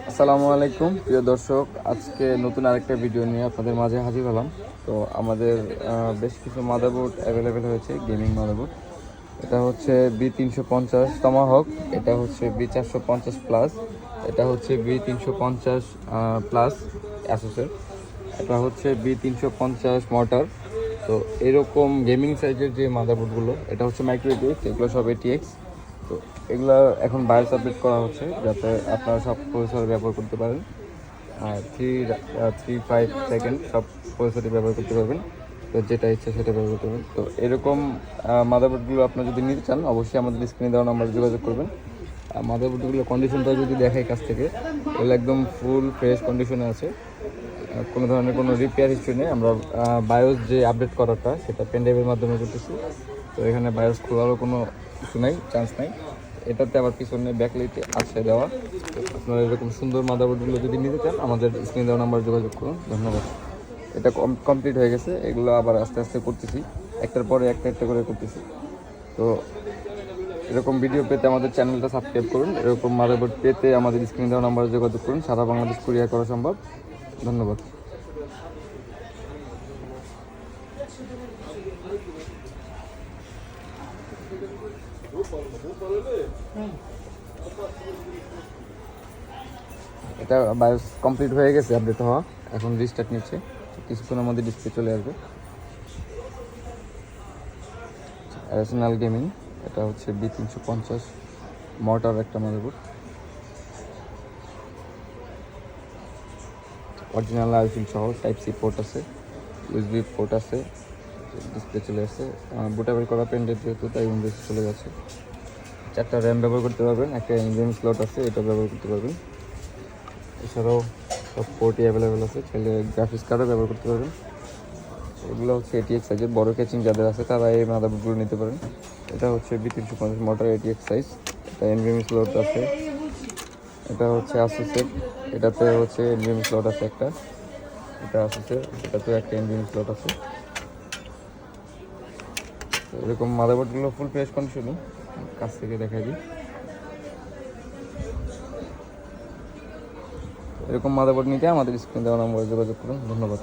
আসসালামু আলাইকুম প্রিয় দর্শক, আজকে নতুন আরেকটা ভিডিও নিয়ে আপনাদের মাঝে হাজির হলাম। তো আমাদের বেশ কিছু মাদারবোর্ড অ্যাভেলেবেল হয়েছে, গেমিং মাদারবোর্ড। এটা হচ্ছে B350 টমাহক, এটা হচ্ছে B450 প্লাস, এটা হচ্ছে B350 প্লাস অ্যাসোসের, এটা হচ্ছে B350 মর্টার। তো এরকম গেমিং সাইজের যে মাদারবোর্ডগুলো, এটা হচ্ছে মাইক্রো এটিএক্স, এগুলো সব এটিএক্স। তো এগুলো এখন বায়োস আপডেট করা হচ্ছে যাতে আপনারা সব প্রসেসর ব্যবহার করতে পারেন। 3.5 সেকেন্ড সব প্রসেসরই ব্যবহার করতে পারবেন। তো যেটা ইচ্ছা সেটা ব্যবহার করতে পারবেন। তো এরকম মাদারবোর্ডগুলো আপনারা যদি নিতে চান, অবশ্যই আমাদের স্ক্রিনে দেওয়া নাম্বারে যোগাযোগ করবেন। মাদারবোর্ডগুলো কন্ডিশনটা যদি দেখাই কাছ থেকে, এগুলো একদম ফুল ফ্রেশ কন্ডিশনে আছে। কোনো ধরনের কোনো রিপেয়ার হিস্ট্রি নেই। আমরা বায়োস যে আপডেট করাটা সেটা পেনড্রাইভের মাধ্যমে করতেছি। তো এখানে বায়োস খোলারও কোনো কিছু নাই, চান্স নাই। এটাতে আবার পিছনে ব্যাকলাইটে আছে দেওয়া। আপনারা এরকম সুন্দর মাদারবোর্ডগুলো যদি নিতে চান, আমাদের স্ক্রিনে দেওয়া নাম্বার যোগাযোগ করুন। ধন্যবাদ। এটা কমপ্লিট হয়ে গেছে, এগুলো আবার আস্তে আস্তে করতেছি, একটার পরে একটা করে করতেছি। তো এরকম ভিডিও পেতে আমাদের চ্যানেলটা সাবস্ক্রাইব করুন। এরকম মাদারবোর্ড পেতে আমাদের স্ক্রিনে দেওয়া নাম্বারে যোগাযোগ করুন। সারা বাংলাদেশ কুরিয়ার করা সম্ভব। ধন্যবাদ। এটা বায়োস কমপ্লিট হয়ে গেছে, আপডেট হওয়া, এখন রিস্টার্ট নিচ্ছে। কিছুক্ষণের মধ্যে ডিসপ্লে চলে আসবে। অ্যারেশনাল গেমিং, এটা হচ্ছে B350 মর্টার একটা মাদারবোর্ড। অরিজিনাল আইফিল সহ টাইপ-C পোর্ট আছে, USB পোর্ট আছে, ডিসপ্লে চলে আসছে। বুটেবল করা পেনড্রাইভ যেহেতু, তাই উইন্ডোজ চলে যাচ্ছে। 4টা র্যাম ব্যবহার করতে পারবেন, একটা এনভিএম স্লট আছে, এটা ব্যবহার করতে পারবেন। এছাড়াও সব পোর্টই অ্যাভেলেবেল আছে, চাইলে গ্রাফিক্স কার্ডও ব্যবহার করতে পারবেন। এগুলো হচ্ছে এটিএক্স সাইজের, বড় ক্যাচিং যাদের আছে তারা এই মাদারবোর্ডগুলো নিতে পারেন। এটা হচ্ছে B350 মোটর এটিএক্স সাইজ, এটা এনভিএম স্লট আছে। এটা হচ্ছে আসুসের, এটাতে হচ্ছে এনভিএম স্লট আছে একটা। এটা আসুসের, এটাতেও একটা এনভিএম স্লট আছে। তো এরকম মাদারবোর্ডগুলো ফুল ফ্রেশ কন্ডিশনই, কাছ থেকে দেখাই দিই। এরকম মাদারবোর্ড নিতে আমাদের স্ক্রিনে দেওয়া নম্বরে যোগাযোগ করুন। ধন্যবাদ।